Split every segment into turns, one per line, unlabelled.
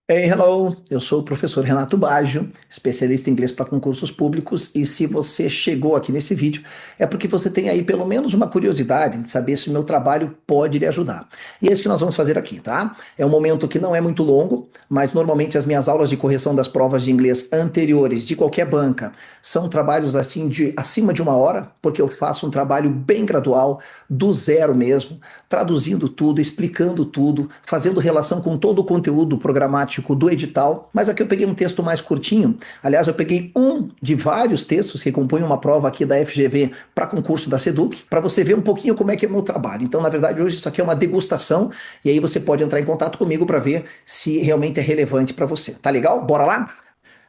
Hey, hello! Eu sou o professor Renato Baggio, especialista em inglês para concursos públicos, e se você chegou aqui nesse vídeo é porque você tem aí pelo menos uma curiosidade de saber se o meu trabalho pode lhe ajudar. E é isso que nós vamos fazer aqui, tá? É um momento que não é muito longo, mas normalmente as minhas aulas de correção das provas de inglês anteriores de qualquer banca são trabalhos assim de acima de 1 hora, porque eu faço um trabalho bem gradual, do zero mesmo, traduzindo tudo, explicando tudo, fazendo relação com todo o conteúdo programático do edital. Mas aqui eu peguei um texto mais curtinho. Aliás, eu peguei um de vários textos que compõem uma prova aqui da FGV para concurso da Seduc, para você ver um pouquinho como é que é o meu trabalho. Então, na verdade, hoje isso aqui é uma degustação e aí você pode entrar em contato comigo para ver se realmente é relevante para você. Tá legal? Bora lá?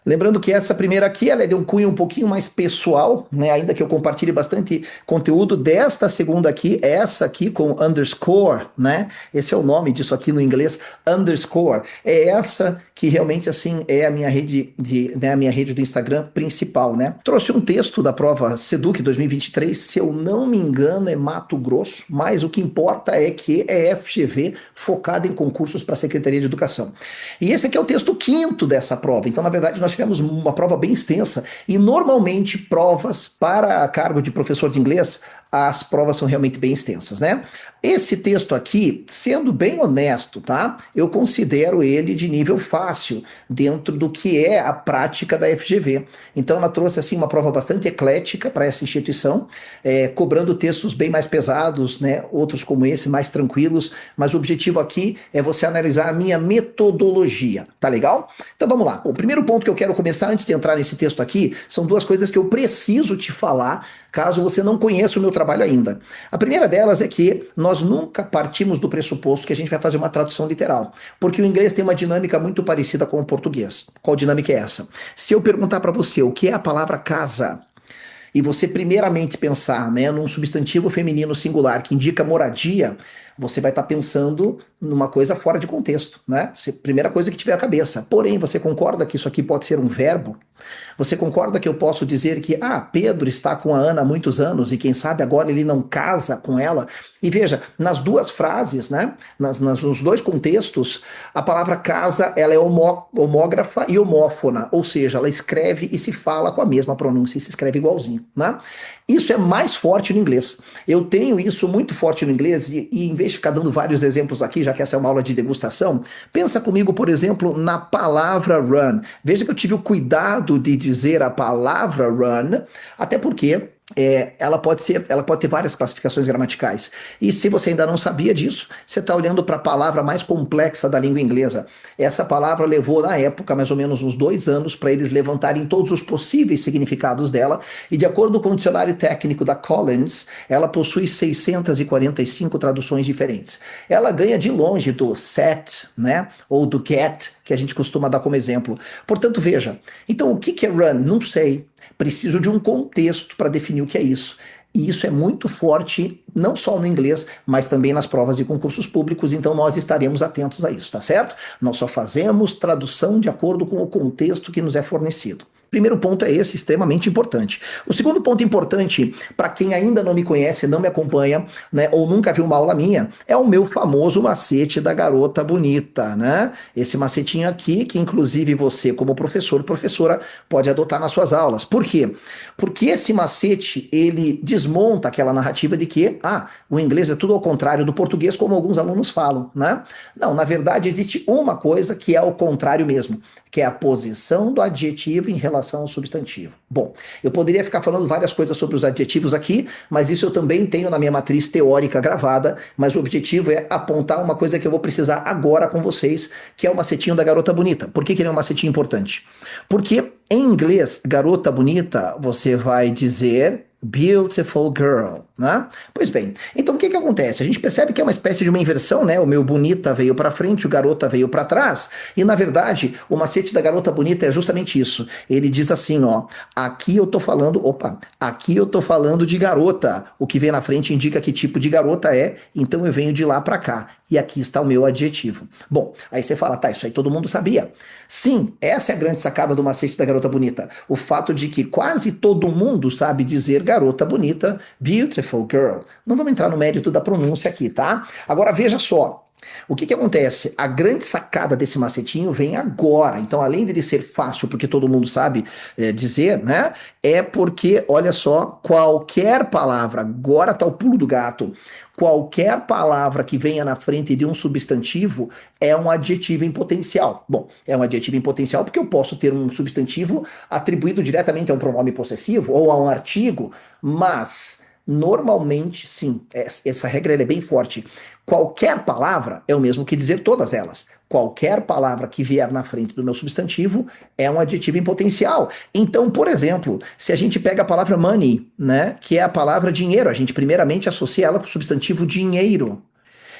Lembrando que essa primeira aqui, ela é de um cunho um pouquinho mais pessoal, né? Ainda que eu compartilhe bastante conteúdo desta segunda aqui, essa aqui com underscore, né? Esse é o nome disso aqui no inglês, underscore. É essa que realmente assim é a minha rede né, a minha rede do Instagram principal, né? Trouxe um texto da prova Seduc 2023, se eu não me engano, é Mato Grosso, mas o que importa é que é FGV focada em concursos para a Secretaria de Educação. E esse aqui é o texto quinto dessa prova. Então, na verdade, nós tivemos uma prova bem extensa e normalmente provas para cargo de professor de inglês, as provas são realmente bem extensas, né? Esse texto aqui, sendo bem honesto, tá? Eu considero ele de nível fácil dentro do que é a prática da FGV. Então ela trouxe assim uma prova bastante eclética para essa instituição, cobrando textos bem mais pesados, né? Outros como esse mais tranquilos. Mas o objetivo aqui é você analisar a minha metodologia, tá legal? Então vamos lá. O primeiro ponto que eu quero começar antes de entrar nesse texto aqui são duas coisas que eu preciso te falar caso você não conheça o meu trabalho ainda. A primeira delas é que nós nunca partimos do pressuposto que a gente vai fazer uma tradução literal, porque o inglês tem uma dinâmica muito parecida com o português. Qual dinâmica é essa? Se eu perguntar para você o que é a palavra casa, e você primeiramente pensar, né, num substantivo feminino singular que indica moradia, você vai estar pensando numa coisa fora de contexto, né? Primeira coisa que tiver à cabeça. Porém, você concorda que isso aqui pode ser um verbo? Você concorda que eu posso dizer que, Pedro está com a Ana há muitos anos e quem sabe agora ele não casa com ela? E veja, nas duas frases, né, nos dois contextos, a palavra casa, ela é homógrafa e homófona, ou seja, ela escreve e se fala com a mesma pronúncia e se escreve igualzinho, né? Isso é mais forte no inglês. Eu tenho isso muito forte no inglês e em vez de ficar dando vários exemplos aqui, já que essa é uma aula de degustação, pensa comigo, por exemplo, na palavra run. Veja que eu tive o cuidado de dizer a palavra run, até porque ela pode ter várias classificações gramaticais. E se você ainda não sabia disso, você está olhando para a palavra mais complexa da língua inglesa. Essa palavra levou, na época, mais ou menos uns 2 anos, para eles levantarem todos os possíveis significados dela, e de acordo com o dicionário técnico da Collins, ela possui 645 traduções diferentes. Ela ganha de longe do set, né, ou do get, que a gente costuma dar como exemplo. Portanto, veja, então o que é run? Não sei. Preciso de um contexto para definir o que é isso. E isso é muito forte, não só no inglês, mas também nas provas de concursos públicos, então nós estaremos atentos a isso, tá certo? Nós só fazemos tradução de acordo com o contexto que nos é fornecido. Primeiro ponto é esse, extremamente importante. O segundo ponto importante, para quem ainda não me conhece, não me acompanha, né, ou nunca viu uma aula minha, é o meu famoso macete da garota bonita, né? Esse macetinho aqui, que inclusive você, como professor, professora, pode adotar nas suas aulas. Por quê? Porque esse macete, ele desmonta aquela narrativa de que, o inglês é tudo ao contrário do português, como alguns alunos falam, né? Não, na verdade, existe uma coisa que é o contrário mesmo, que é a posição do adjetivo em relação ao substantivo. Bom, eu poderia ficar falando várias coisas sobre os adjetivos aqui, mas isso eu também tenho na minha matriz teórica gravada, mas o objetivo é apontar uma coisa que eu vou precisar agora com vocês, que é o macetinho da garota bonita. Por que ele é um macetinho importante? Porque em inglês, garota bonita, você vai dizer beautiful girl, né? Pois bem, então o que que acontece? A gente percebe que é uma espécie de uma inversão, né? O meu bonita veio para frente, o garota veio para trás, e na verdade, o macete da garota bonita é justamente isso. Ele diz assim, ó, aqui eu tô falando de garota. O que vem na frente indica que tipo de garota é, então eu venho de lá para cá. E aqui está o meu adjetivo. Bom, aí você fala, tá, isso aí todo mundo sabia. Sim, essa é a grande sacada do macete da garota bonita. O fato de que quase todo mundo sabe dizer garota bonita, beautiful girl. Não vamos entrar no mérito da pronúncia aqui, tá? Agora veja só. O que que acontece? A grande sacada desse macetinho vem agora. Então, além dele ser fácil, porque todo mundo sabe dizer, né? É porque, olha só, qualquer palavra, agora tá o pulo do gato, qualquer palavra que venha na frente de um substantivo é um adjetivo em potencial. Bom, é um adjetivo em potencial porque eu posso ter um substantivo atribuído diretamente a um pronome possessivo ou a um artigo, mas normalmente, sim, essa regra ela é bem forte. Qualquer palavra é o mesmo que dizer todas elas. Qualquer palavra que vier na frente do meu substantivo é um adjetivo em potencial. Então, por exemplo, se a gente pega a palavra money, né, que é a palavra dinheiro, a gente primeiramente associa ela com o substantivo dinheiro.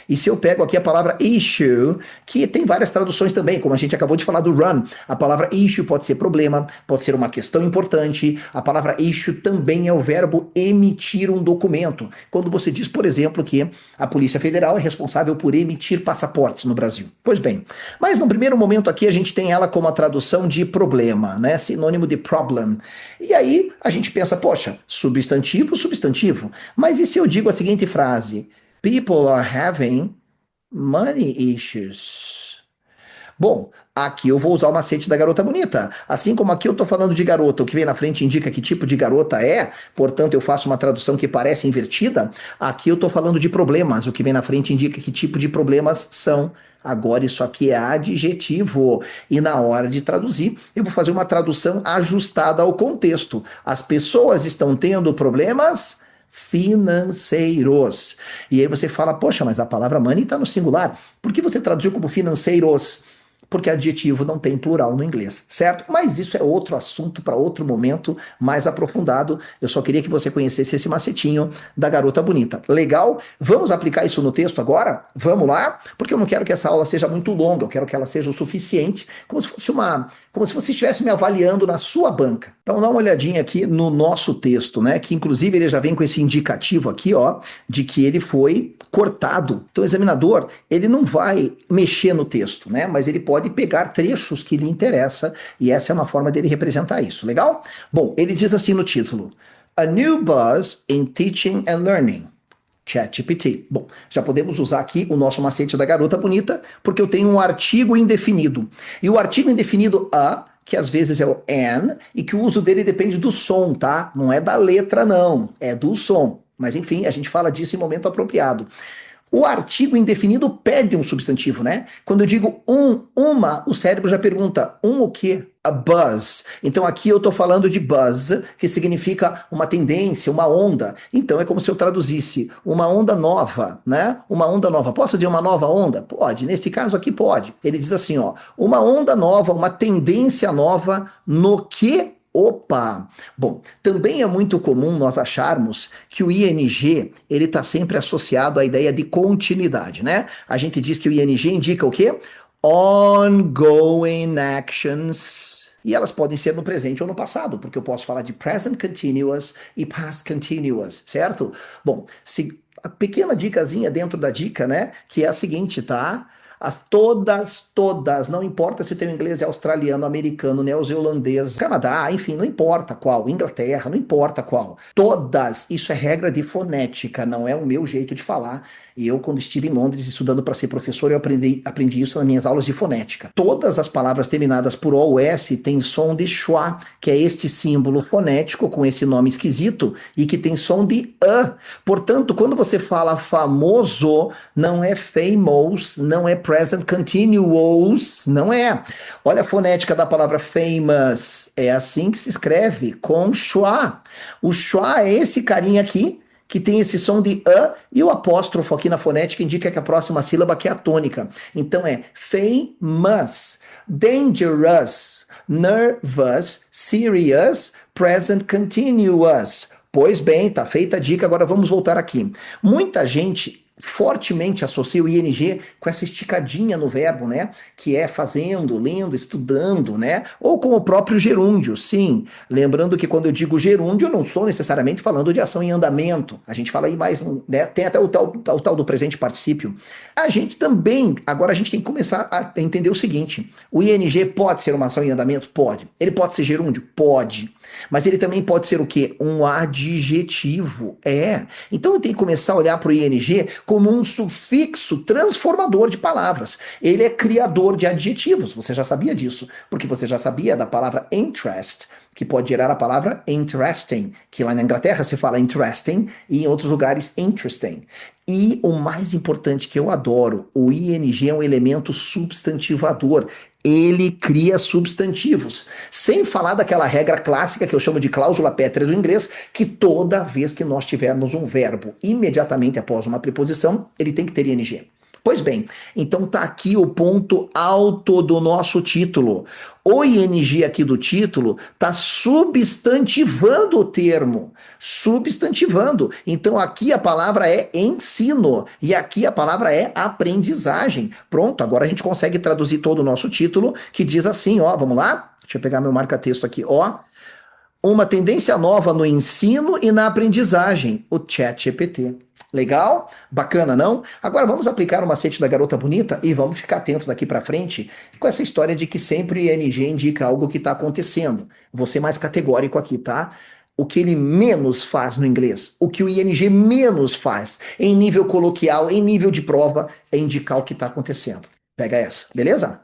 E se eu pego aqui a palavra issue, que tem várias traduções também, como a gente acabou de falar do run, a palavra issue pode ser problema, pode ser uma questão importante. A palavra issue também é o verbo emitir um documento. Quando você diz, por exemplo, que a Polícia Federal é responsável por emitir passaportes no Brasil. Pois bem, mas no primeiro momento aqui a gente tem ela como a tradução de problema, né? Sinônimo de problem. E aí a gente pensa, poxa, substantivo, substantivo. Mas e se eu digo a seguinte frase? People are having money issues. Bom, aqui eu vou usar o macete da garota bonita. Assim como aqui eu estou falando de garota, o que vem na frente indica que tipo de garota é, portanto eu faço uma tradução que parece invertida. Aqui eu estou falando de problemas, o que vem na frente indica que tipo de problemas são. Agora isso aqui é adjetivo. E na hora de traduzir, eu vou fazer uma tradução ajustada ao contexto. As pessoas estão tendo problemas financeiros. E aí você fala, poxa, mas a palavra money está no singular. Por que você traduziu como financeiros? Porque adjetivo não tem plural no inglês, certo? Mas isso é outro assunto para outro momento mais aprofundado. Eu só queria que você conhecesse esse macetinho da garota bonita. Legal? Vamos aplicar isso no texto agora? Vamos lá? Porque eu não quero que essa aula seja muito longa, eu quero que ela seja o suficiente, como se você estivesse me avaliando na sua banca. Então dá uma olhadinha aqui no nosso texto, né? Que inclusive ele já vem com esse indicativo aqui, ó, de que ele foi cortado. Então o examinador, ele não vai mexer no texto, né? Mas ele pode pegar trechos que lhe interessa e essa é uma forma dele representar isso, legal? Bom, ele diz assim no título: A new buzz in teaching and learning. ChatGPT. Bom, já podemos usar aqui o nosso macete da garota bonita, porque eu tenho um artigo indefinido. E o artigo indefinido a, que às vezes é o an, e que o uso dele depende do som, tá? Não é da letra, não. É do som. Mas enfim, a gente fala disso em momento apropriado. O artigo indefinido pede um substantivo, né? Quando eu digo uma, o cérebro já pergunta, o quê? A buzz. Então aqui eu estou falando de buzz, que significa uma tendência, uma onda. Então é como se eu traduzisse uma onda nova, né? Uma onda nova. Posso dizer uma nova onda? Pode. Nesse caso aqui pode. Ele diz assim, ó, uma onda nova, uma tendência nova no que. Opa! Bom, também é muito comum nós acharmos que o ing ele está sempre associado à ideia de continuidade, né? A gente diz que o ing indica o quê? Ongoing actions. E elas podem ser no presente ou no passado, porque eu posso falar de present continuous e past continuous, certo? Bom, a pequena dicasinha dentro da dica, né? Que é a seguinte, tá? Todas, não importa se o teu inglês é australiano, americano, neozelandês, Canadá, enfim, não importa qual, Inglaterra, não importa qual. Todas, isso é regra de fonética, não é o meu jeito de falar. E eu, quando estive em Londres estudando para ser professor, eu aprendi isso nas minhas aulas de fonética. Todas as palavras terminadas por OS têm som de schwa, que é este símbolo fonético com esse nome esquisito e que tem som de a. Portanto, quando você fala famoso, não é famous, não é present continuous, não é. Olha a fonética da palavra famous, é assim que se escreve, com schwa. O schwa é esse carinha aqui, que tem esse som de a, e o apóstrofo aqui na fonética indica que a próxima sílaba que é a tônica. Então é famous, dangerous, nervous, serious, present continuous. Pois bem, tá feita a dica, agora vamos voltar aqui. Muita gente fortemente associa o ing com essa esticadinha no verbo, né? Que é fazendo, lendo, estudando, né? Ou com o próprio gerúndio, sim. Lembrando que quando eu digo gerúndio, eu não estou necessariamente falando de ação em andamento. A gente fala aí mais, né? Tem até o tal do presente particípio. A gente também, agora a gente tem que começar a entender o seguinte: o ing pode ser uma ação em andamento? Pode. Ele pode ser gerúndio? Pode. Mas ele também pode ser o quê? Um adjetivo. É. Então eu tenho que começar a olhar para o ing como um sufixo transformador de palavras. Ele é criador de adjetivos. Você já sabia disso, porque você já sabia da palavra interest, que pode gerar a palavra interesting, que lá na Inglaterra se fala interesting e em outros lugares interesting. E o mais importante que eu adoro, o ing é um elemento substantivador. Ele cria substantivos. Sem falar daquela regra clássica que eu chamo de cláusula pétrea do inglês, que toda vez que nós tivermos um verbo imediatamente após uma preposição, ele tem que ter ing. Pois bem, então tá aqui o ponto alto do nosso título. O ing aqui do título tá substantivando o termo, substantivando. Então aqui a palavra é ensino e aqui a palavra é aprendizagem. Pronto, agora a gente consegue traduzir todo o nosso título, que diz assim, ó, vamos lá? Deixa eu pegar meu marca-texto aqui, ó. Uma tendência nova no ensino e na aprendizagem, o ChatGPT. Legal? Bacana, não? Agora vamos aplicar o macete da garota bonita e vamos ficar atento daqui para frente com essa história de que sempre ing indica algo que está acontecendo. Vou ser mais categórico aqui, tá? O que ele menos faz no inglês, o que o ing menos faz em nível coloquial, em nível de prova, é indicar o que está acontecendo. Pega essa, beleza?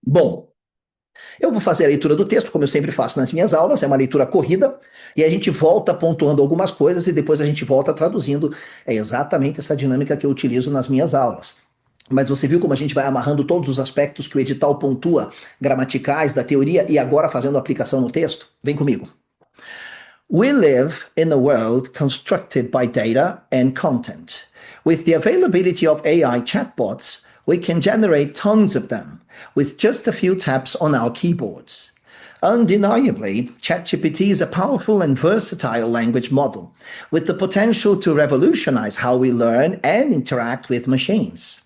Bom, eu vou fazer a leitura do texto, como eu sempre faço nas minhas aulas, é uma leitura corrida, e a gente volta pontuando algumas coisas e depois a gente volta traduzindo. É exatamente essa dinâmica que eu utilizo nas minhas aulas. Mas você viu como a gente vai amarrando todos os aspectos que o edital pontua, gramaticais, da teoria, e agora fazendo a aplicação no texto? Vem comigo. We live in a world constructed by data and content. With the availability of AI chatbots, we can generate tons of them with just a few taps on our keyboards. Undeniably, ChatGPT is a powerful and versatile language model with the potential to revolutionize how we learn and interact with machines.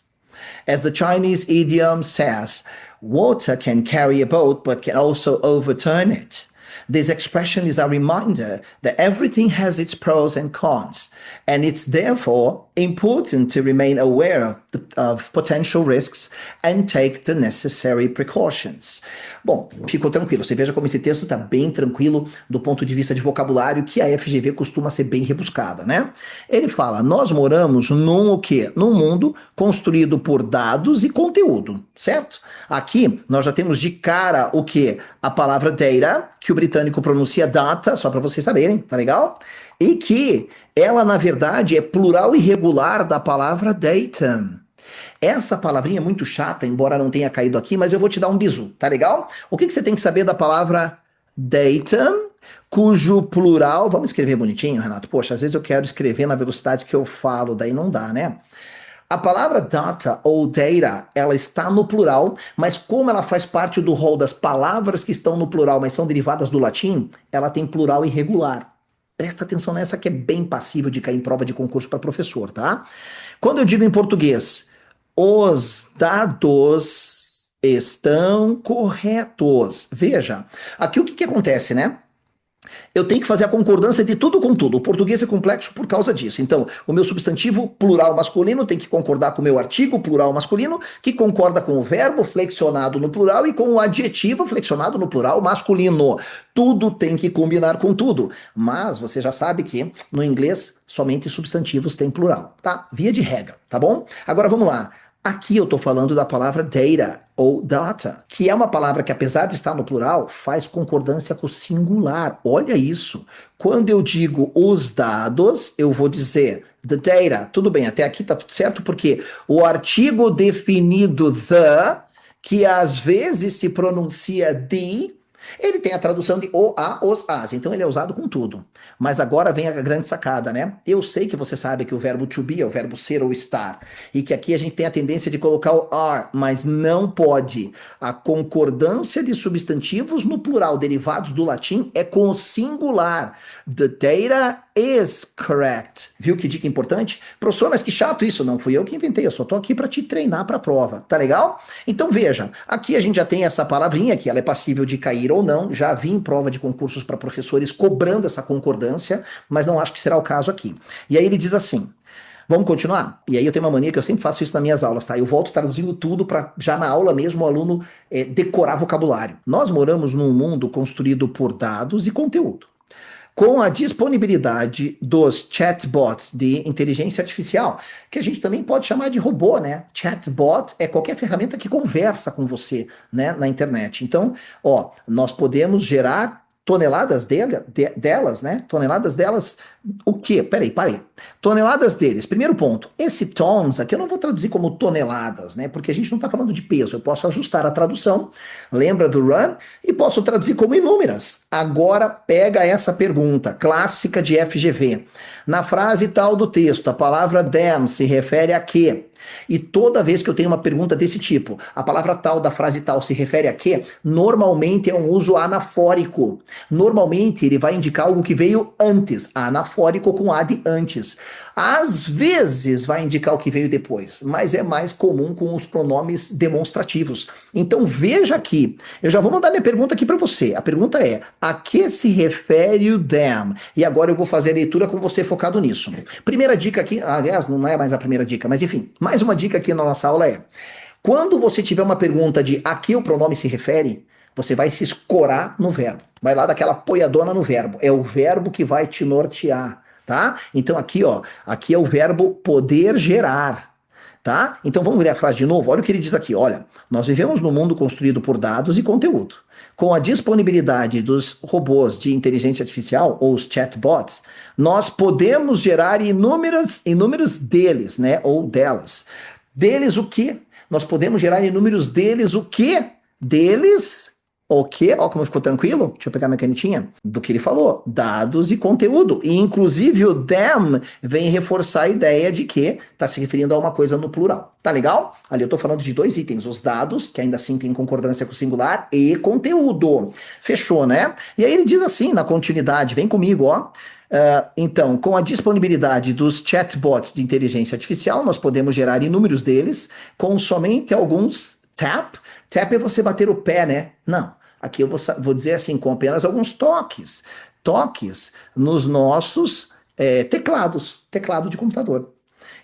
As the Chinese idiom says, water can carry a boat but can also overturn it. This expression is a reminder that everything has its pros and cons, and it's therefore important to remain aware of potential risks and take the necessary precautions. Bom, ficou tranquilo. Você veja como esse texto está bem tranquilo do ponto de vista de vocabulário, que a FGV costuma ser bem rebuscada, né? Ele fala, nós moramos num o quê? Num mundo construído por dados e conteúdo, certo? Aqui nós já temos de cara o quê? A palavra data, que o britânico pronuncia data, só para vocês saberem, tá legal? E que ela, na verdade, é plural irregular da palavra data. Essa palavrinha é muito chata, embora não tenha caído aqui, mas eu vou te dar um bizu, tá legal? O que você tem que saber da palavra data, cujo plural... Vamos escrever bonitinho, Renato? Poxa, às vezes eu quero escrever na velocidade que eu falo, daí não dá, né? A palavra data ou data, ela está no plural, mas como ela faz parte do rol das palavras que estão no plural, mas são derivadas do latim, ela tem plural irregular. Presta atenção nessa que é bem passível de cair em prova de concurso para professor, tá? Quando eu digo em português, os dados estão corretos. Veja, aqui o que acontece, né? Eu tenho que fazer a concordância de tudo com tudo. O português é complexo por causa disso. Então, o meu substantivo plural masculino tem que concordar com o meu artigo plural masculino, que concorda com o verbo flexionado no plural e com o adjetivo flexionado no plural masculino. Tudo tem que combinar com tudo. Mas você já sabe que no inglês somente substantivos têm plural, tá? Via de regra, tá bom? Agora vamos lá. Aqui eu estou falando da palavra data ou data, que é uma palavra que, apesar de estar no plural, faz concordância com o singular. Olha isso. Quando eu digo os dados, eu vou dizer the data. Tudo bem, até aqui está tudo certo, porque o artigo definido the, que às vezes se pronuncia the, ele tem a tradução de o, a, os, as, então ele é usado com tudo. Mas agora vem a grande sacada, né? Eu sei que você sabe que o verbo to be é o verbo ser ou estar, e que aqui a gente tem a tendência de colocar o are, mas não pode. A concordância de substantivos no plural derivados do latim é com o singular. The data is correct. Viu que dica importante? Professor, mas que chato isso. Não fui eu que inventei, eu só tô aqui para te treinar para a prova, tá legal? Então veja, aqui a gente já tem essa palavrinha que ela é passível de cair ou não. Já vi em prova de concursos para professores cobrando essa concordância, mas não acho que será o caso aqui. E aí ele diz assim, vamos continuar? E aí eu tenho uma mania que eu sempre faço isso nas minhas aulas, tá? Eu volto traduzindo tudo para já na aula mesmo o aluno decorar vocabulário. Nós moramos num mundo construído por dados e conteúdo. Com a disponibilidade dos chatbots de inteligência artificial, que a gente também pode chamar de robô, né? Chatbot é qualquer ferramenta que conversa com você, né, na internet. Então, ó, nós podemos gerar delas, né? Toneladas delas, o quê? Peraí, parei. Toneladas deles. Primeiro ponto, esse tons aqui eu não vou traduzir como toneladas, né? Porque a gente não está falando de peso. Eu posso ajustar a tradução, lembra do run, e posso traduzir como inúmeras. Agora pega essa pergunta clássica de FGV. Na frase tal do texto, a palavra them se refere a quê? E toda vez que eu tenho uma pergunta desse tipo, a palavra tal da frase tal se refere a quê? Normalmente é um uso anafórico. Normalmente ele vai indicar algo que veio antes, anafórico com a de antes. Às vezes vai indicar o que veio depois, mas é mais comum com os pronomes demonstrativos. Então veja aqui, eu já vou mandar minha pergunta aqui para você. A pergunta é: a que se refere o them? E agora eu vou fazer a leitura com você focado nisso. Primeira dica aqui, aliás, não é mais a primeira dica, mas enfim, mais uma dica aqui na nossa aula é: quando você tiver uma pergunta de a que o pronome se refere, você vai se escorar no verbo. Vai lá daquela apoiadona no verbo. É o verbo que vai te nortear, tá? Então aqui, ó, aqui é o verbo poder gerar, tá? Então vamos ler a frase de novo. Olha o que ele diz aqui, olha. Nós vivemos num mundo construído por dados e conteúdo. Com a disponibilidade dos robôs de inteligência artificial, ou os chatbots, nós podemos gerar inúmeros deles, né? Ou delas. Deles o quê? Nós podemos gerar inúmeros deles o quê? Deles o quê? Ó como ficou tranquilo. Deixa eu pegar minha canetinha. Do que ele falou. Dados e conteúdo. E inclusive o them vem reforçar a ideia de que está se referindo a uma coisa no plural. Tá legal? Ali eu tô falando de dois itens. Os dados, que ainda assim tem concordância com o singular, e conteúdo. Fechou, né? E aí ele diz assim, na continuidade, vem comigo, ó. Então, com a disponibilidade dos chatbots de inteligência artificial, nós podemos gerar inúmeros deles com somente alguns tap. Tap é você bater o pé, né? Não. Aqui eu vou dizer assim, com apenas alguns toques. Toques nos nossos teclado de computador.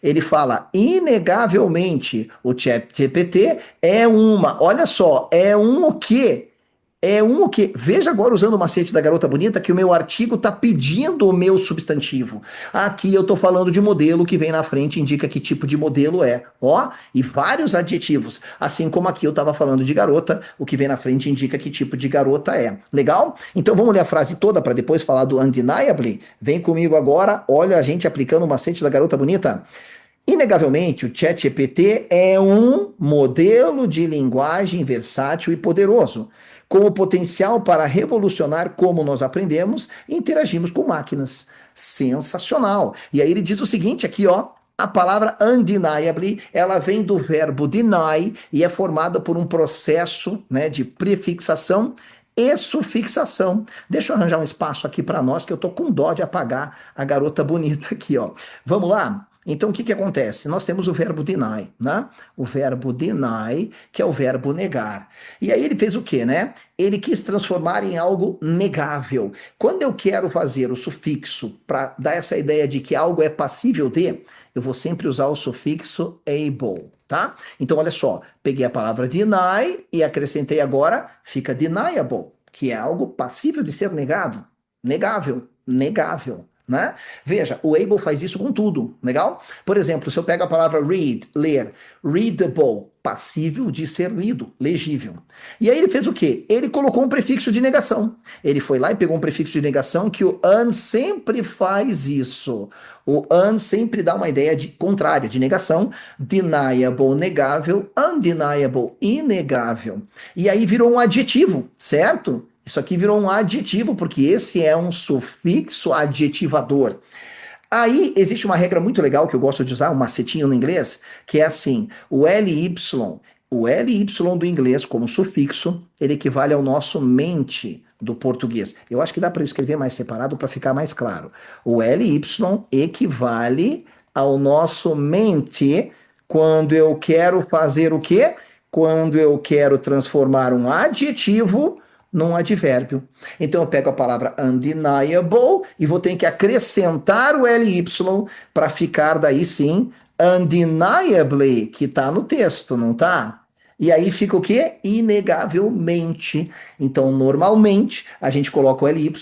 Ele fala, inegavelmente, o ChatGPT olha só, é um o quê? É um o quê? Veja agora, usando o macete da garota bonita, que o meu artigo está pedindo o meu substantivo. Aqui eu estou falando de modelo, que vem na frente indica que tipo de modelo é. Ó, e vários adjetivos. Assim como aqui eu estava falando de garota, o que vem na frente indica que tipo de garota é. Legal? Então vamos ler a frase toda para depois falar do undeniably? Vem comigo agora, olha a gente aplicando o macete da garota bonita. Inegavelmente, o ChatGPT é um modelo de linguagem versátil e poderoso, com o potencial para revolucionar como nós aprendemos e interagimos com máquinas. Sensacional! E aí ele diz o seguinte aqui, ó. A palavra undeniably, ela vem do verbo deny e é formada por um processo, né, de prefixação e sufixação. Deixa eu arranjar um espaço aqui para nós, que eu tô com dó de apagar a garota bonita aqui, ó. Vamos lá? Então, o que que acontece? Nós temos o verbo deny, né? O verbo deny, que é o verbo negar. E aí ele fez o quê, né? Ele quis transformar em algo negável. Quando eu quero fazer o sufixo para dar essa ideia de que algo é passível de, eu vou sempre usar o sufixo able, tá? Então, olha só, peguei a palavra deny e acrescentei agora, fica deniable, que é algo passível de ser negado. Negável, negável. Né? Veja, o able faz isso com tudo, legal? Por exemplo, se eu pego a palavra read, ler, readable, passível de ser lido, legível. E aí ele fez o quê? Ele colocou um prefixo de negação. Ele foi lá e pegou um prefixo de negação, que o un sempre faz isso. O un sempre dá uma ideia de contrária, de negação. Deniable, negável. Undeniable, inegável. E aí virou um adjetivo, certo? Isso aqui virou um adjetivo, porque esse é um sufixo adjetivador. Aí existe uma regra muito legal que eu gosto de usar, um macetinho no inglês, que é assim, o ly do inglês como sufixo, ele equivale ao nosso mente do português. Eu acho que dá para eu escrever mais separado para ficar mais claro. O ly equivale ao nosso mente quando eu quero fazer o quê? Quando eu quero transformar um adjetivo num advérbio. Então eu pego a palavra undeniable e vou ter que acrescentar o ly para ficar daí sim undeniably, que está no texto, não tá? E aí fica o quê? Inegavelmente. Então, normalmente, a gente coloca o ly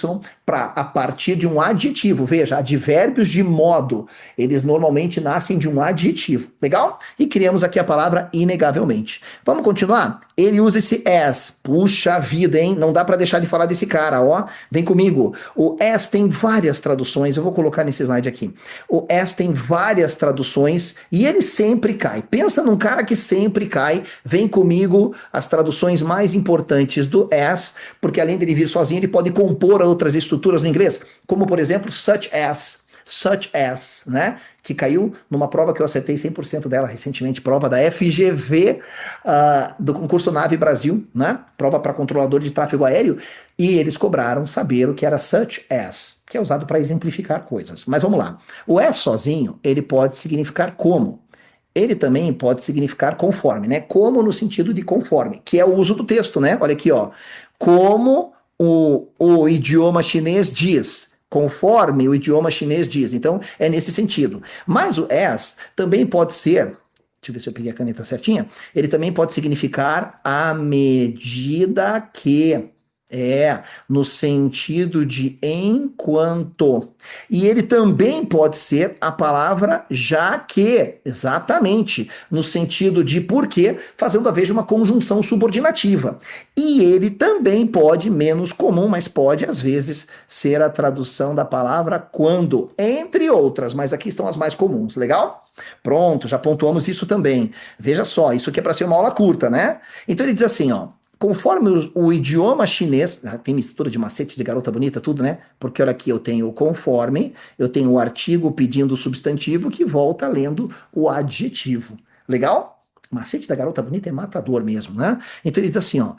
para a partir de um adjetivo. Veja, advérbios de modo, eles normalmente nascem de um adjetivo. Legal? E criamos aqui a palavra inegavelmente. Vamos continuar? Ele usa esse as. Puxa vida, hein? Não dá para deixar de falar desse cara, ó. Vem comigo. O as tem várias traduções. Eu vou colocar nesse slide aqui. O as tem várias traduções e ele sempre cai. Pensa num cara que sempre cai. Vem comigo as traduções mais importantes do as, porque além dele vir sozinho, ele pode compor outras estruturas no inglês, como por exemplo, such as, né? Que caiu numa prova que eu acertei 100% dela recentemente, prova da FGV, do concurso Nave Brasil, né? Prova para controlador de tráfego aéreo, e eles cobraram saber o que era such as, que é usado para exemplificar coisas. Mas vamos lá. O as sozinho, ele pode significar como. Ele também pode significar conforme, né? Como no sentido de conforme, que é o uso do texto, né? Olha aqui, ó. Como o idioma chinês diz, conforme o idioma chinês diz. Então, é nesse sentido. Mas o as também pode ser, deixa eu ver se eu peguei a caneta certinha, ele também pode significar à medida que. No sentido de enquanto. E ele também pode ser a palavra já que, exatamente, no sentido de porque, fazendo a vez de uma conjunção subordinativa. E ele também pode, menos comum, mas pode às vezes ser a tradução da palavra quando, entre outras, mas aqui estão as mais comuns, legal? Pronto, já pontuamos isso também. Veja só, isso aqui é para ser uma aula curta, né? Então ele diz assim, ó. Conforme o idioma chinês, tem mistura de macete de garota bonita, tudo, né? Porque olha aqui, eu tenho o conforme, eu tenho o artigo pedindo o substantivo que volta lendo o adjetivo. Legal? Macete da garota bonita é matador mesmo, né? Então ele diz assim, ó.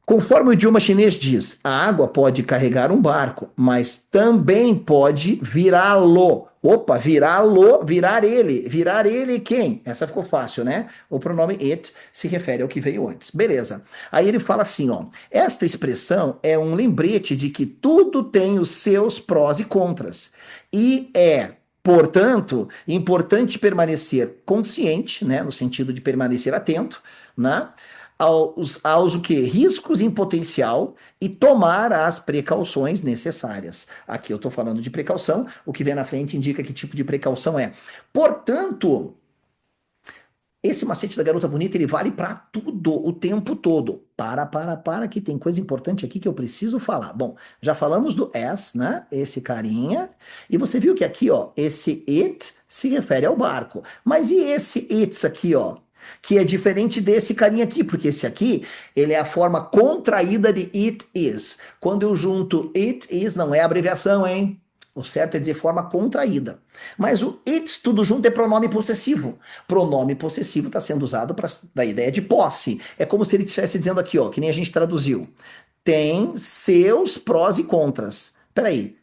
Conforme o idioma chinês diz, a água pode carregar um barco, mas também pode virá-lo. Opa, virá-lo, virar ele. Virar ele quem? Essa ficou fácil, né? O pronome it se refere ao que veio antes. Beleza. Aí ele fala assim, ó. Esta expressão é um lembrete de que tudo tem os seus prós e contras. E portanto, importante permanecer consciente, né? No sentido de permanecer atento, né? Aos o que? Riscos em potencial e tomar as precauções necessárias. Aqui eu estou falando de precaução, o que vem na frente indica que tipo de precaução é. Portanto, esse macete da garota bonita, ele vale para tudo, o tempo todo. Para, que tem coisa importante aqui que eu preciso falar. Bom, já falamos do as, né? Esse carinha. E você viu que aqui, ó, esse it se refere ao barco. Mas e esse it's aqui, ó? Que é diferente desse carinha aqui, porque esse aqui, ele é a forma contraída de it is. Quando eu junto it is, não é abreviação, hein? O certo é dizer forma contraída. Mas o it, tudo junto, é pronome possessivo. Pronome possessivo está sendo usado para da ideia de posse. É como se ele estivesse dizendo aqui, ó, que nem a gente traduziu. Tem seus prós e contras. Peraí,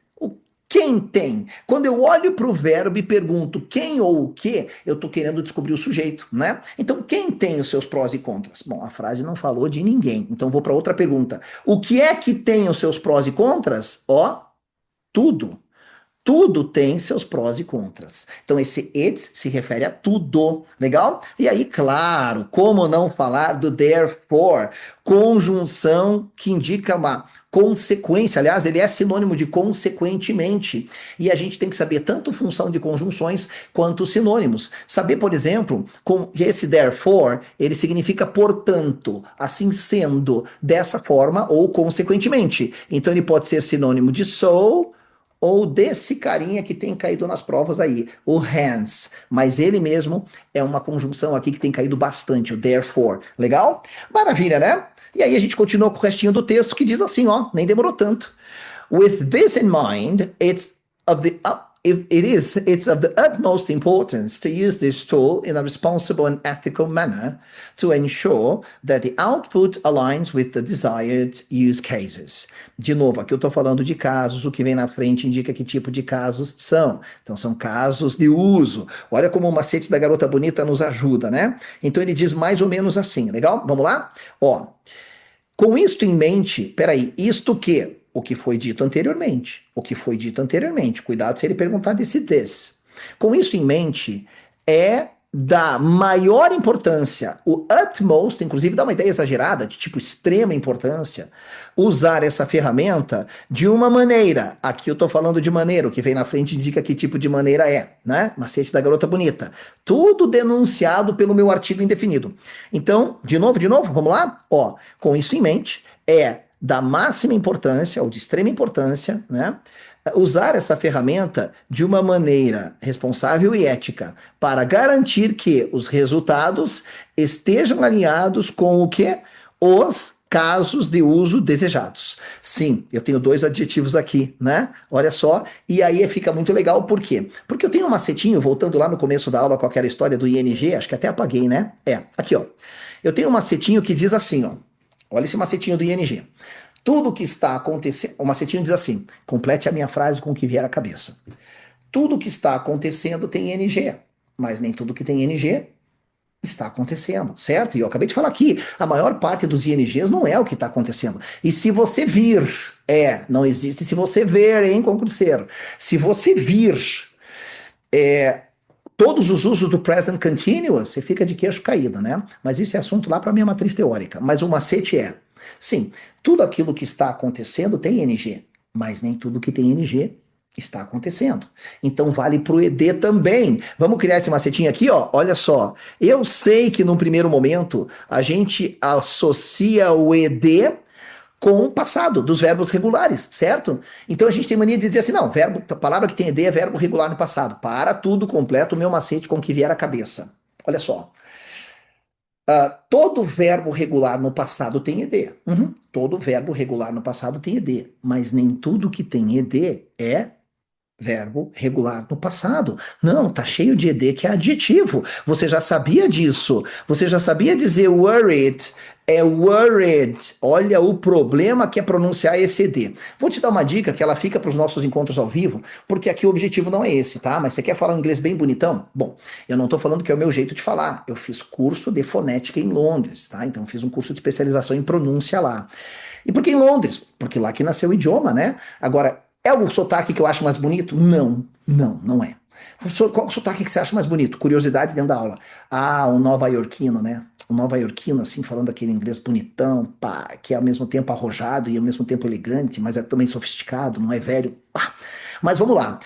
quem tem? Quando eu olho para o verbo e pergunto quem ou o que, eu estou querendo descobrir o sujeito, né? Então, quem tem os seus prós e contras? Bom, a frase não falou de ninguém, então vou para outra pergunta. O que é que tem os seus prós e contras? Ó, tudo. Tudo tem seus prós e contras. Então, esse it se refere a tudo. Legal? E aí, claro, como não falar do therefore? Conjunção que indica uma consequência. Aliás, ele é sinônimo de consequentemente. E a gente tem que saber tanto função de conjunções quanto sinônimos. Saber, por exemplo, com esse therefore, ele significa portanto, assim sendo, dessa forma ou consequentemente. Então, ele pode ser sinônimo de so ou desse carinha que tem caído nas provas aí, o hence, mas ele mesmo é uma conjunção aqui que tem caído bastante, o therefore. Legal? Maravilha, né? E aí a gente continua com o restinho do texto que diz assim, ó, nem demorou tanto. With this in mind, it's of the utmost importance to use this tool in a responsible and ethical manner to ensure that the output aligns with the desired use cases. De novo, aqui eu estou falando de casos, o que vem na frente indica que tipo de casos são. Então, são casos de uso. Olha como o macete da garota bonita nos ajuda, né? Então, ele diz mais ou menos assim, legal? Vamos lá? Ó, com isto em mente, peraí, isto o quê? O que foi dito anteriormente. O que foi dito anteriormente. Cuidado se ele perguntar desse this. Com isso em mente, é da maior importância, o utmost, inclusive dá uma ideia exagerada, de tipo extrema importância, usar essa ferramenta de uma maneira. Aqui eu estou falando de maneira, o que vem na frente indica que tipo de maneira é, né? Macete da garota bonita. Tudo denunciado pelo meu artigo indefinido. Então, de novo, vamos lá? Ó, com isso em mente, é da máxima importância, ou de extrema importância, né? Usar essa ferramenta de uma maneira responsável e ética para garantir que os resultados estejam alinhados com o que? Os casos de uso desejados. Sim, eu tenho dois adjetivos aqui, né? Olha só, e aí fica muito legal, por quê? Porque eu tenho um macetinho, voltando lá no começo da aula com aquela história do ING, acho que até apaguei, né? Aqui, ó. Eu tenho um macetinho que diz assim, ó. Olha esse macetinho do ING. Tudo que está acontecendo. O macetinho diz assim: complete a minha frase com o que vier à cabeça. Tudo que está acontecendo tem NG, mas nem tudo que tem NG está acontecendo, certo? E eu acabei de falar aqui: a maior parte dos INGs não é o que está acontecendo. E se você vir, não existe. Se você ver, concurseiro. Se você vir, todos os usos do present continuous, você fica de queixo caído, né? Mas isso é assunto lá para a minha matriz teórica. Mas o macete sim, tudo aquilo que está acontecendo tem NG, mas nem tudo que tem NG está acontecendo. Então vale para o ED também. Vamos criar esse macetinho aqui, ó. Olha só. Eu sei que num primeiro momento a gente associa o ED com o passado dos verbos regulares, certo? Então a gente tem mania de dizer assim, não, a palavra que tem ED é verbo regular no passado. Para tudo, completo o meu macete com o que vier à cabeça. Olha só. Todo verbo regular no passado tem ED. Todo verbo regular no passado tem ED. Mas nem tudo que tem ED é verbo regular no passado. Não, tá cheio de ED que é adjetivo. Você já sabia disso. Você já sabia dizer worried. É worried. Olha o problema que é pronunciar esse ED. Vou te dar uma dica que ela fica para os nossos encontros ao vivo, porque aqui o objetivo não é esse, tá? Mas você quer falar um inglês bem bonitão? Bom, eu não tô falando que é o meu jeito de falar. Eu fiz curso de fonética em Londres, tá? Então fiz um curso de especialização em pronúncia lá. E por que em Londres? Porque lá que nasceu o idioma, né? Agora, é o sotaque que eu acho mais bonito? Não é. Qual o sotaque que você acha mais bonito? Curiosidade dentro da aula. O nova-iorquino, né? O nova-iorquino, assim, falando aquele inglês bonitão, pá, que é ao mesmo tempo arrojado e ao mesmo tempo elegante, mas é também sofisticado, não é velho. Pá. Mas vamos lá.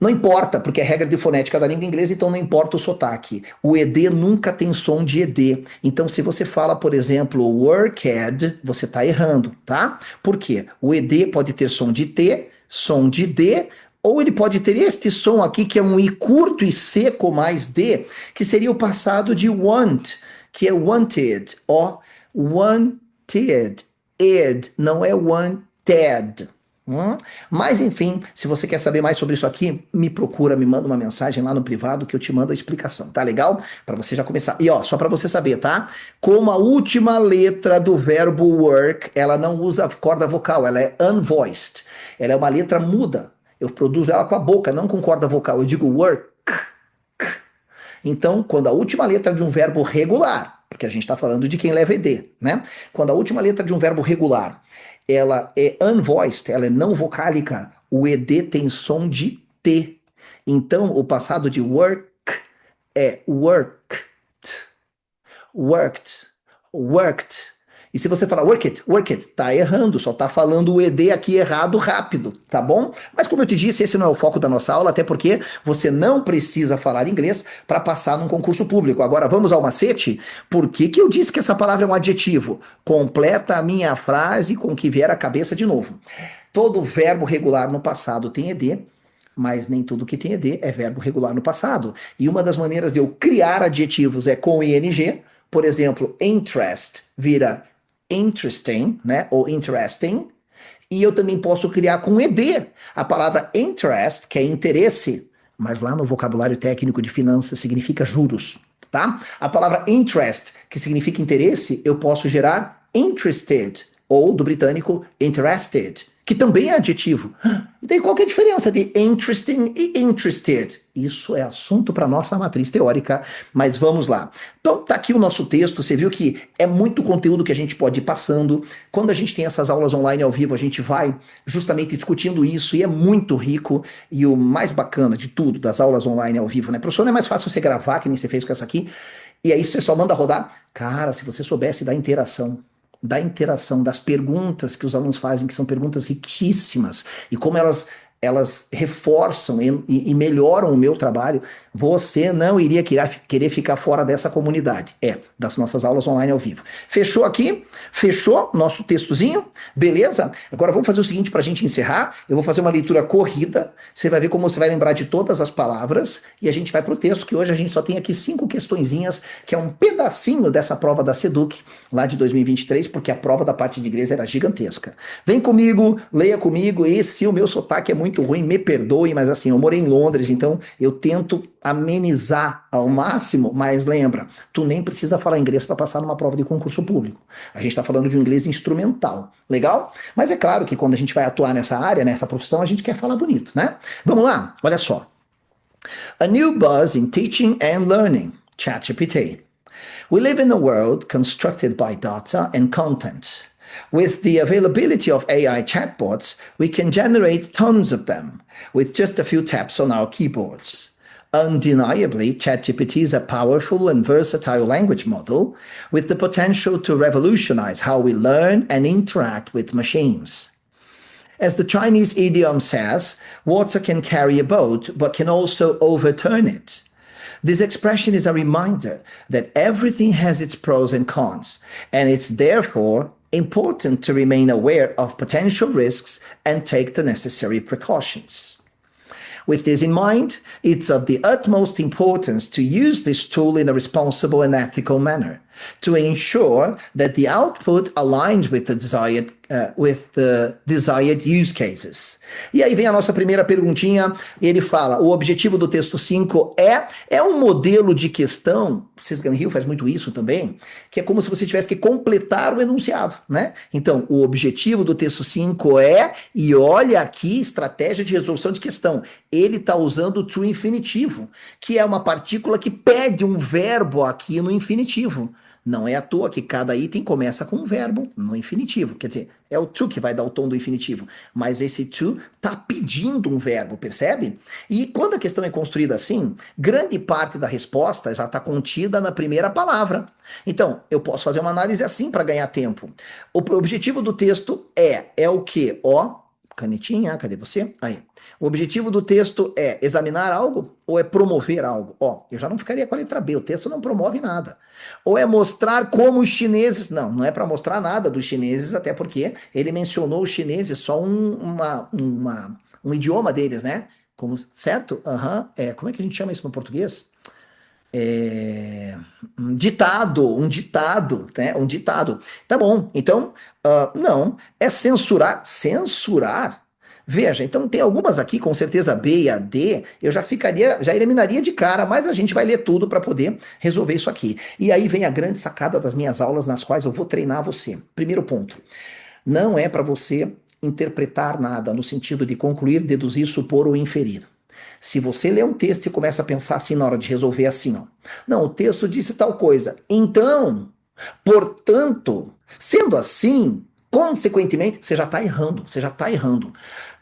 Não importa, porque é regra de fonética da língua inglesa, então não importa o sotaque. O ED nunca tem som de ED. Então, se você fala, por exemplo, worked, você está errando, tá? Por quê? O ED pode ter som de T, som de D, ou ele pode ter este som aqui, que é um I curto e seco mais D, que seria o passado de want, que é wanted, ó, wanted, ed, não é wanted. Mas enfim, se você quer saber mais sobre isso aqui, me procura, me manda uma mensagem lá no privado que eu te mando a explicação, tá legal? Para você já começar. E ó, só para você saber, tá? Como a última letra do verbo work, ela não usa corda vocal, ela é unvoiced. Ela é uma letra muda. Eu produzo ela com a boca, não com corda vocal. Eu digo work. Então, quando a última letra de um verbo regular, porque a gente está falando de quem leva ED, né? Quando a última letra de um verbo regular ela é unvoiced, ela é não vocálica, o ED tem som de T. Então, o passado de work é worked, worked, worked. E se você falar work it, tá errando, só tá falando o ED aqui errado rápido, tá bom? Mas como eu te disse, esse não é o foco da nossa aula, até porque você não precisa falar inglês para passar num concurso público. Agora vamos ao macete? Por que que eu disse que essa palavra é um adjetivo? Completa a minha frase com o que vier à cabeça de novo. Todo verbo regular no passado tem ED, mas nem tudo que tem ED é verbo regular no passado. E uma das maneiras de eu criar adjetivos é com ING. Por exemplo, interest vira interesting, né? Ou interesting. E eu também posso criar com ED a palavra interest, que é interesse, mas lá no vocabulário técnico de finanças significa juros, tá? A palavra interest, que significa interesse, eu posso gerar interested, ou do britânico interested, que também é adjetivo. E daí qual que é a diferença de interesting e interested? Isso é assunto para nossa matriz teórica, mas vamos lá. Então tá aqui o nosso texto, você viu que é muito conteúdo que a gente pode ir passando. Quando a gente tem essas aulas online ao vivo, a gente vai justamente discutindo isso e é muito rico. E o mais bacana de tudo das aulas online ao vivo, né? Professor, não é mais fácil você gravar, que nem você fez com essa aqui, e aí você só manda rodar. Cara, se você soubesse da interação, das perguntas que os alunos fazem, que são perguntas riquíssimas, e como elas reforçam e melhoram o meu trabalho, você não iria querer ficar fora dessa comunidade. Das nossas aulas online ao vivo. Fechou aqui? Fechou nosso textozinho? Beleza? Agora vamos fazer o seguinte para a gente encerrar. Eu vou fazer uma leitura corrida. Você vai ver como você vai lembrar de todas as palavras e a gente vai para o texto, que hoje a gente só tem aqui 5 questõezinhas, que é um pedacinho dessa prova da Seduc, lá de 2023, porque a prova da parte de inglês era gigantesca. Vem comigo, leia comigo, e se o meu sotaque é muito ruim, me perdoe, mas assim, eu morei em Londres, então eu tento amenizar ao máximo, mas lembra, tu nem precisa falar inglês para passar numa prova de concurso público. A gente está falando de um inglês instrumental, legal? Mas é claro que quando a gente vai atuar nessa área, nessa profissão, a gente quer falar bonito, né? Vamos lá, olha só. A new buzz in teaching and learning, ChatGPT. We live in a world constructed by data and content. With the availability of AI chatbots, we can generate tons of them with just a few taps on our keyboards. Undeniably, ChatGPT is a powerful and versatile language model with the potential to revolutionize how we learn and interact with machines. As the Chinese idiom says, water can carry a boat, but can also overturn it. This expression is a reminder that everything has its pros and cons, and it's therefore important to remain aware of potential risks and take the necessary precautions. With this in mind, it's of the utmost importance to use this tool in a responsible and ethical manner to ensure that the output aligns with the desired use cases. E aí vem a nossa primeira perguntinha, ele fala, o objetivo do texto 5 é um modelo de questão, Sisgan Hill faz muito isso também, que é como se você tivesse que completar o enunciado, né? Então, o objetivo do texto 5 e olha aqui, estratégia de resolução de questão, ele está usando o to infinitivo, que é uma partícula que pede um verbo aqui no infinitivo. Não é à toa que cada item começa com um verbo no infinitivo. Quer dizer, é o to que vai dar o tom do infinitivo. Mas esse to está pedindo um verbo, percebe? E quando a questão é construída assim, grande parte da resposta já está contida na primeira palavra. Então, eu posso fazer uma análise assim para ganhar tempo. O objetivo do texto é o quê? Canetinha, cadê você? Aí. O objetivo do texto é examinar algo ou é promover algo? Eu já não ficaria com a letra B, o texto não promove nada. Ou é mostrar como os chineses... Não é para mostrar nada dos chineses, até porque ele mencionou os chineses só um idioma deles, né? Certo? Como é que a gente chama isso no português? Um ditado, né? Um ditado. Tá bom, então, não, é censurar. Censurar? Veja, então tem algumas aqui, com certeza B e a D, eu já eliminaria de cara, mas a gente vai ler tudo para poder resolver isso aqui. E aí vem a grande sacada das minhas aulas, nas quais eu vou treinar você. Primeiro ponto, não é para você interpretar nada no sentido de concluir, deduzir, supor ou inferir. Se você lê um texto e começa a pensar assim na hora de resolver assim, não, o texto disse tal coisa, então, portanto, sendo assim, consequentemente, você já está errando.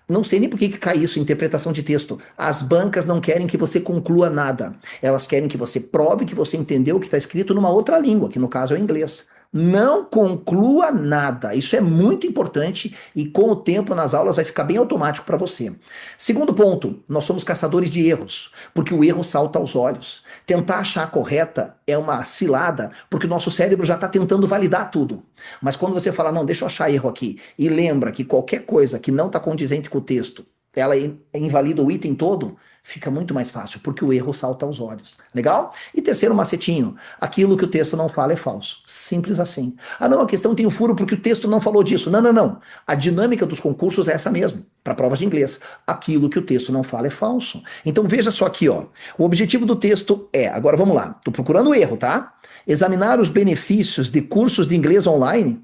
Não sei nem por que cai isso, interpretação de texto. As bancas não querem que você conclua nada. Elas querem que você prove que você entendeu o que está escrito numa outra língua, que no caso é o inglês. Não conclua nada. Isso é muito importante e com o tempo nas aulas vai ficar bem automático para você. Segundo ponto, nós somos caçadores de erros, porque o erro salta aos olhos. Tentar achar a correta é uma cilada, porque o nosso cérebro já está tentando validar tudo. Mas quando você fala, não, deixa eu achar erro aqui, e lembra que qualquer coisa que não está condizente com o texto, ela invalida o item todo, fica muito mais fácil, porque o erro salta aos olhos. Legal? E terceiro macetinho, aquilo que o texto não fala é falso. Simples assim. Não, a questão tem um furo porque o texto não falou disso. Não. A dinâmica dos concursos é essa mesmo, para provas de inglês. Aquilo que o texto não fala é falso. Então veja só aqui, o objetivo do texto agora vamos lá, tô procurando o erro, tá? Examinar os benefícios de cursos de inglês online.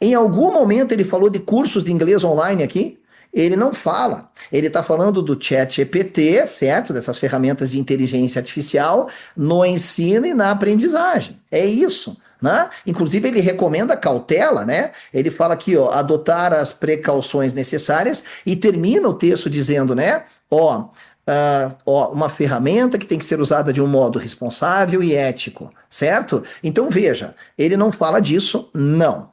Em algum momento ele falou de cursos de inglês online aqui? Ele não fala. Ele está falando do ChatGPT, certo? Dessas ferramentas de inteligência artificial no ensino e na aprendizagem. É isso. Né? Inclusive, ele recomenda cautela, né? Ele fala aqui, ó, adotar as precauções necessárias e termina o texto dizendo, né? Ó, uma ferramenta que tem que ser usada de um modo responsável e ético, certo? Então veja, ele não fala disso, não.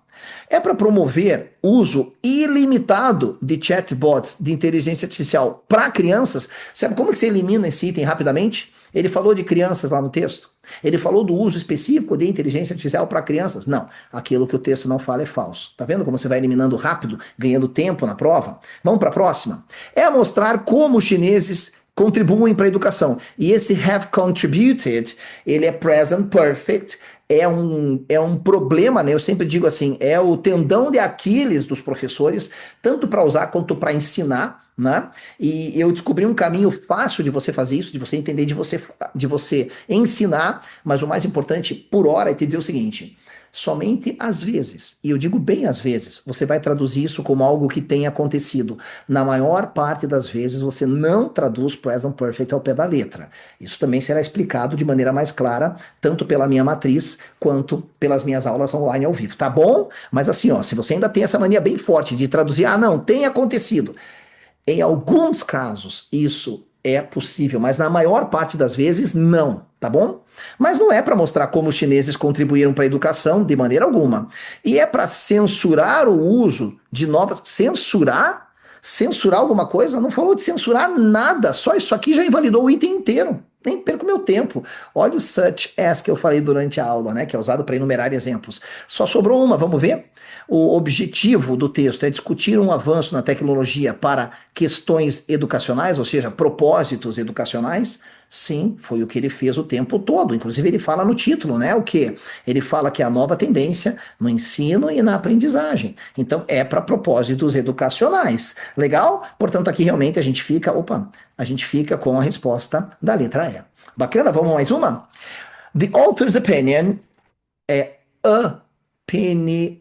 É para promover uso ilimitado de chatbots de inteligência artificial para crianças. Sabe como que você elimina esse item rapidamente? Ele falou de crianças lá no texto. Ele falou do uso específico de inteligência artificial para crianças. Não, aquilo que o texto não fala é falso. Tá vendo como você vai eliminando rápido, ganhando tempo na prova? Vamos para a próxima. É mostrar como os chineses contribuem para a educação. E esse have contributed, ele é present perfect, é um problema, né? Eu sempre digo assim, é o tendão de Aquiles dos professores, tanto para usar quanto para ensinar, né? E eu descobri um caminho fácil de você fazer isso, de você entender, de você ensinar, mas o mais importante, por hora, é te dizer o seguinte: somente às vezes, e eu digo bem às vezes, você vai traduzir isso como algo que tenha acontecido. Na maior parte das vezes, você não traduz present perfect ao pé da letra. Isso também será explicado de maneira mais clara, tanto pela minha matriz, quanto pelas minhas aulas online ao vivo, tá bom? Mas assim, ó, se você ainda tem essa mania bem forte de traduzir, não, tem acontecido. Em alguns casos, isso é possível, mas na maior parte das vezes, não, tá bom? Mas não é para mostrar como os chineses contribuíram para a educação de maneira alguma. E é para censurar o uso de novas. Censurar? Censurar alguma coisa? Não falou de censurar nada, só isso aqui já invalidou o item inteiro. Nem perco meu tempo. Olha o such as que eu falei durante a aula, né? Que é usado para enumerar exemplos. Só sobrou uma, vamos ver? O objetivo do texto é discutir um avanço na tecnologia para questões educacionais, ou seja, propósitos educacionais. Sim, foi o que ele fez o tempo todo. Inclusive, ele fala no título, né? O quê? Ele fala que é a nova tendência no ensino e na aprendizagem. Então, é para propósitos educacionais. Legal? Portanto, aqui realmente a gente fica com a resposta da letra E. Bacana? Vamos mais uma? The author's opinion é opinion.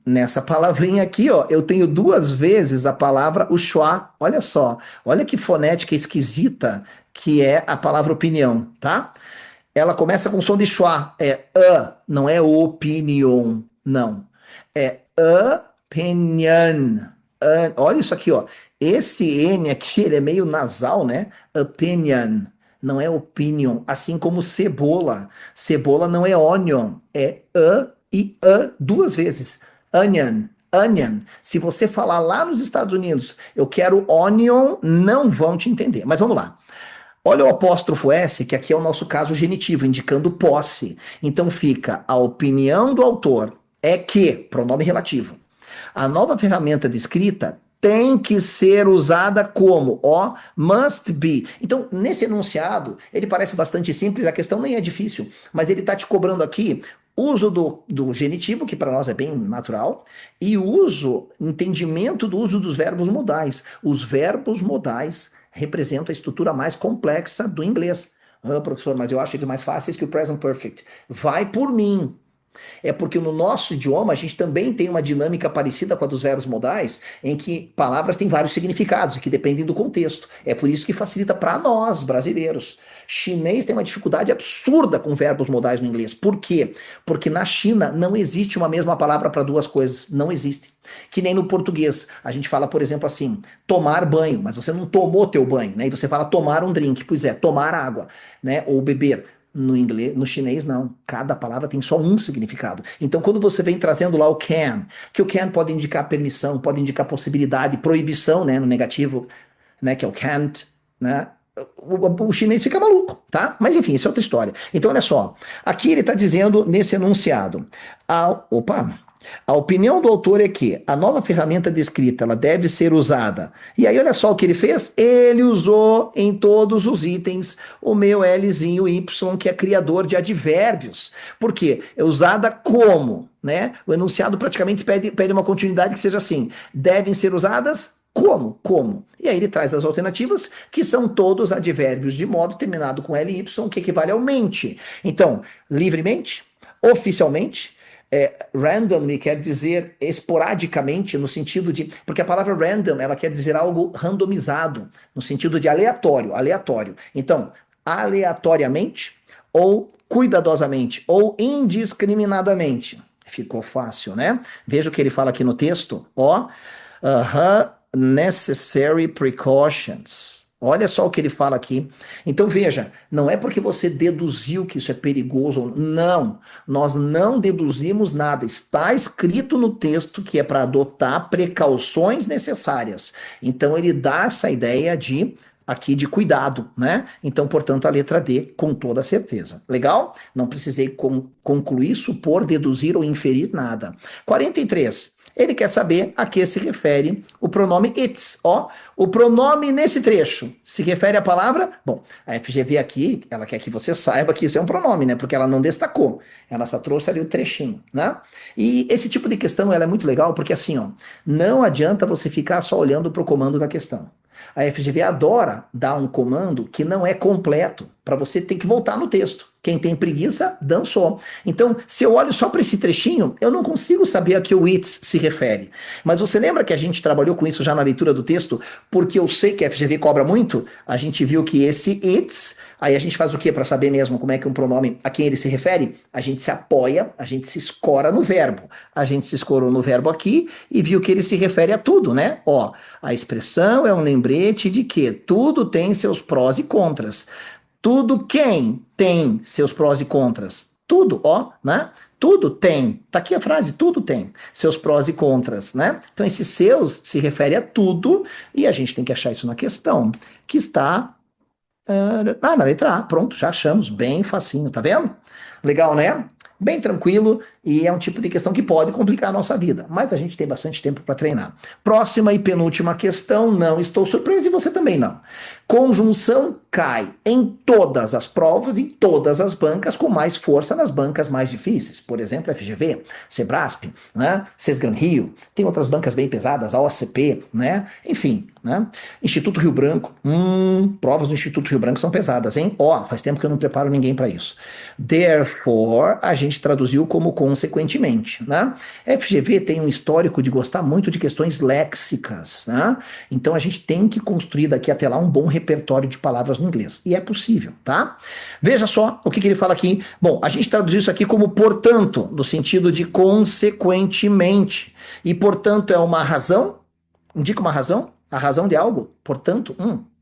Nessa palavrinha aqui, ó, eu tenho duas vezes a palavra o schwa. Olha só, olha que fonética esquisita que é a palavra opinião, tá? Ela começa com som de schwa, não é opinion, não. É opinion. Olha isso aqui, ó. Esse N aqui, ele é meio nasal, né? Opinion, não é opinion. Assim como cebola. Cebola não é onion, é e duas vezes. Onion, onion. Se você falar lá nos Estados Unidos, eu quero onion, não vão te entender. Mas vamos lá. Olha o apóstrofo S, que aqui é o nosso caso genitivo, indicando posse. Então fica: a opinião do autor é que, pronome relativo, a nova ferramenta de escrita tem que ser usada como, ó, must be. Então, nesse enunciado, ele parece bastante simples, a questão nem é difícil, mas ele está te cobrando aqui uso do genitivo, que para nós é bem natural, e entendimento do uso dos verbos modais. Os verbos modais representam a estrutura mais complexa do inglês. Professor, mas eu acho eles mais fáceis que o present perfect. Vai por mim. É porque no nosso idioma a gente também tem uma dinâmica parecida com a dos verbos modais, em que palavras têm vários significados e que dependem do contexto. É por isso que facilita para nós, brasileiros. Chinês tem uma dificuldade absurda com verbos modais no inglês. Por quê? Porque na China não existe uma mesma palavra para duas coisas. Não existe. Que nem no português. A gente fala, por exemplo, assim, tomar banho, mas você não tomou teu banho, né? E você fala tomar um drink. Pois é, tomar água, né? Ou beber. No inglês, no chinês, não. Cada palavra tem só um significado. Então, quando você vem trazendo lá o can, que o can pode indicar permissão, pode indicar possibilidade, proibição, né, no negativo, né, que é o can't, né? O chinês fica maluco, tá? Mas enfim, isso é outra história. Então, olha só. Aqui ele está dizendo nesse enunciado. A opinião do autor é que a nova ferramenta de escrita ela deve ser usada. E aí, olha só o que ele fez. Ele usou em todos os itens o meu Lzinho Y, que é criador de advérbios. Por quê? É usada como, né? O enunciado praticamente pede uma continuidade que seja assim. Devem ser usadas como? Como? E aí ele traz as alternativas, que são todos advérbios de modo terminado com LY, que equivale ao mente. Então, livremente, oficialmente, Randomly quer dizer esporadicamente, no sentido de. Porque a palavra random, ela quer dizer algo randomizado, no sentido de aleatório, aleatório. Então, aleatoriamente, ou cuidadosamente, ou indiscriminadamente. Ficou fácil, né? Veja o que ele fala aqui no texto, ó. Necessary precautions. Olha só o que ele fala aqui. Então veja, não é porque você deduziu que isso é perigoso, não. Nós não deduzimos nada. Está escrito no texto que é para adotar precauções necessárias. Então ele dá essa ideia de aqui de cuidado, né? Então, portanto, a letra D com toda certeza. Legal? Não precisei concluir, supor, deduzir ou inferir nada. 43. Ele quer saber a que se refere o pronome it's. Ó, o pronome nesse trecho se refere à palavra. Bom, a FGV aqui, ela quer que você saiba que isso é um pronome, né? Porque ela não destacou. Ela só trouxe ali o trechinho, né? E esse tipo de questão ela é muito legal porque assim, ó, não adianta você ficar só olhando para o comando da questão. A FGV adora dar um comando que não é completo, para você ter que voltar no texto. Quem tem preguiça, dançou. Então, se eu olho só para esse trechinho, eu não consigo saber a que o it's se refere. Mas você lembra que a gente trabalhou com isso já na leitura do texto? Porque eu sei que a FGV cobra muito. A gente viu que esse it's, aí a gente faz o quê para saber mesmo como é que um pronome, a quem ele se refere? A gente se apoia, a gente se escora no verbo. A gente se escorou no verbo aqui e viu que ele se refere a tudo, né? Ó, a expressão é um lembrete de que tudo tem seus prós e contras. Tudo quem tem seus prós e contras? Tudo, ó, né? Tudo tem. Tá aqui a frase, tudo tem seus prós e contras, né? Então esse seus se refere a tudo e a gente tem que achar isso na questão, que está na letra A. Pronto, já achamos, bem facinho, tá vendo? Legal, né? Bem tranquilo e é um tipo de questão que pode complicar a nossa vida, mas a gente tem bastante tempo para treinar. Próxima e penúltima questão, não estou surpreso e você também não. Conjunção cai em todas as provas, em todas as bancas, com mais força nas bancas mais difíceis. Por exemplo, FGV, Sebrasp, né? Sesgran Rio, tem outras bancas bem pesadas, a OCP, né? Enfim, né? Instituto Rio Branco, provas do Instituto Rio Branco são pesadas, hein? Ó, faz tempo que eu não preparo ninguém para isso. Therefore, a gente traduziu como consequentemente, né? FGV tem um histórico de gostar muito de questões léxicas, né? Então a gente tem que construir daqui até lá um bom repertório de palavras no inglês. E é possível, tá? Veja só o que ele fala aqui. Bom, a gente traduziu isso aqui como portanto, no sentido de consequentemente. E portanto é uma razão, indica uma razão, a razão de algo. Portanto,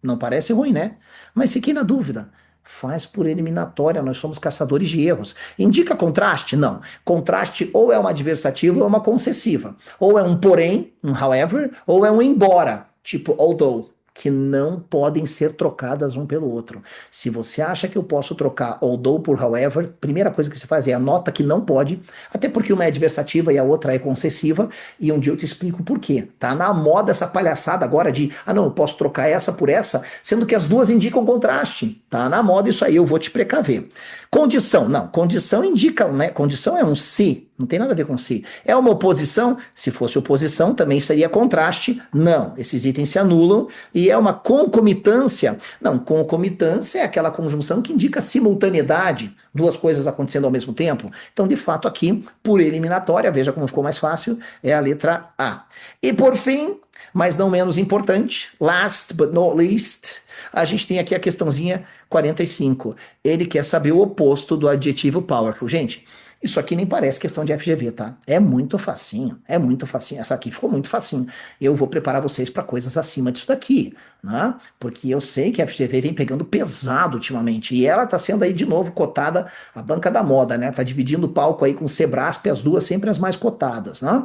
não parece ruim, né? Mas fiquei na dúvida. Faz por eliminatória, nós somos caçadores de erros. Indica contraste? Não. Contraste ou é uma adversativa ou é uma concessiva. Ou é um porém, um however, ou é um embora, tipo although, que não podem ser trocadas um pelo outro. Se você acha que eu posso trocar although por however, primeira coisa que você faz é anota que não pode, até porque uma é adversativa e a outra é concessiva, e um dia eu te explico por quê. Tá na moda essa palhaçada agora de, não, eu posso trocar essa por essa, sendo que as duas indicam contraste. Tá na moda isso aí, eu vou te precaver. Condição, não, condição indica, né? Condição é um se, não tem nada a ver com se. É uma oposição? Se fosse oposição, também seria contraste. Não, esses itens se anulam. E é uma concomitância? Não, concomitância é aquela conjunção que indica simultaneidade, duas coisas acontecendo ao mesmo tempo. Então, de fato, aqui, por eliminatória, veja como ficou mais fácil, é a letra A. E por fim, mas não menos importante, last but not least, a gente tem aqui a questãozinha 45. Ele quer saber o oposto do adjetivo powerful. Gente, isso aqui nem parece questão de FGV, tá? É muito facinho, é muito facinho. Essa aqui ficou muito facinho. Eu vou preparar vocês para coisas acima disso daqui, né? Porque eu sei que a FGV vem pegando pesado ultimamente. E ela tá sendo aí de novo cotada a banca da moda, né? Tá dividindo o palco aí com o Sebrasp, as duas sempre as mais cotadas, né?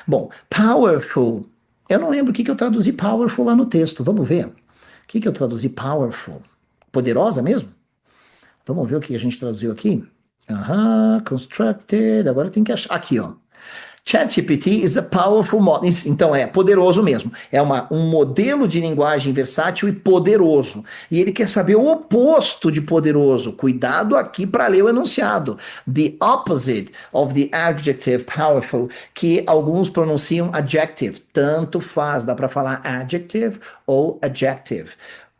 Bom, powerful. Eu não lembro o que eu traduzi powerful lá no texto. Vamos ver. O que eu traduzi powerful? Poderosa mesmo? Vamos ver o que a gente traduziu aqui. Constructed. Agora tem que achar. Aqui, ó. ChatGPT is a powerful model. Então é poderoso mesmo. É um modelo de linguagem versátil e poderoso. E ele quer saber o oposto de poderoso. Cuidado aqui para ler o enunciado. The opposite of the adjective powerful, que alguns pronunciam adjective. Tanto faz, dá para falar adjective ou adjective.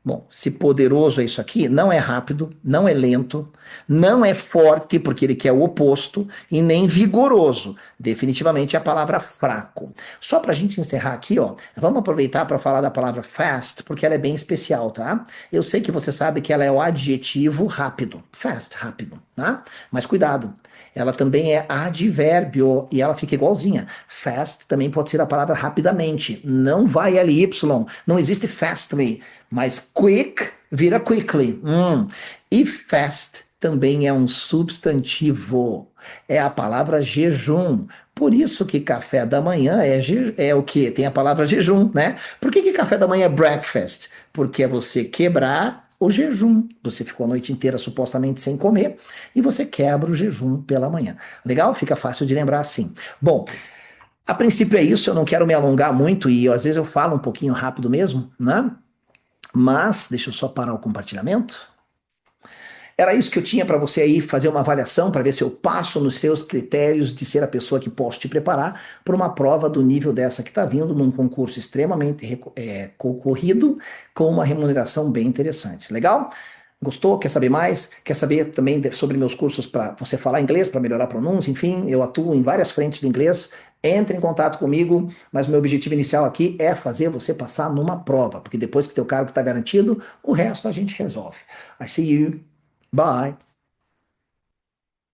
Bom, se poderoso é isso aqui, não é rápido, não é lento, não é forte, porque ele quer o oposto, e nem vigoroso. Definitivamente é a palavra fraco. Só para a gente encerrar aqui, ó, vamos aproveitar para falar da palavra fast, porque ela é bem especial, tá? Eu sei que você sabe que ela é o adjetivo rápido. Fast, rápido, tá? Mas cuidado, ela também é advérbio e ela fica igualzinha. Fast também pode ser a palavra rapidamente. Não vai ly, não existe fastly, mas quick vira quickly. E fast também é um substantivo. É a palavra jejum. Por isso que café da manhã é o que? Tem a palavra jejum, né? Por que café da manhã é breakfast? Porque é você quebrar o jejum. Você ficou a noite inteira supostamente sem comer e você quebra o jejum pela manhã. Legal? Fica fácil de lembrar assim. Bom, a princípio é isso, eu não quero me alongar muito e às vezes eu falo um pouquinho rápido mesmo, né? Mas, deixa eu só parar o compartilhamento. Era isso que eu tinha para você aí fazer uma avaliação para ver se eu passo nos seus critérios de ser a pessoa que posso te preparar para uma prova do nível dessa que está vindo num concurso extremamente concorrido com uma remuneração bem interessante. Legal? Gostou? Quer saber mais? Quer saber também sobre meus cursos para você falar inglês, para melhorar a pronúncia? Enfim, eu atuo em várias frentes do inglês. Entre em contato comigo, mas meu objetivo inicial aqui é fazer você passar numa prova, porque depois que teu cargo está garantido, o resto a gente resolve. I see you. Bye.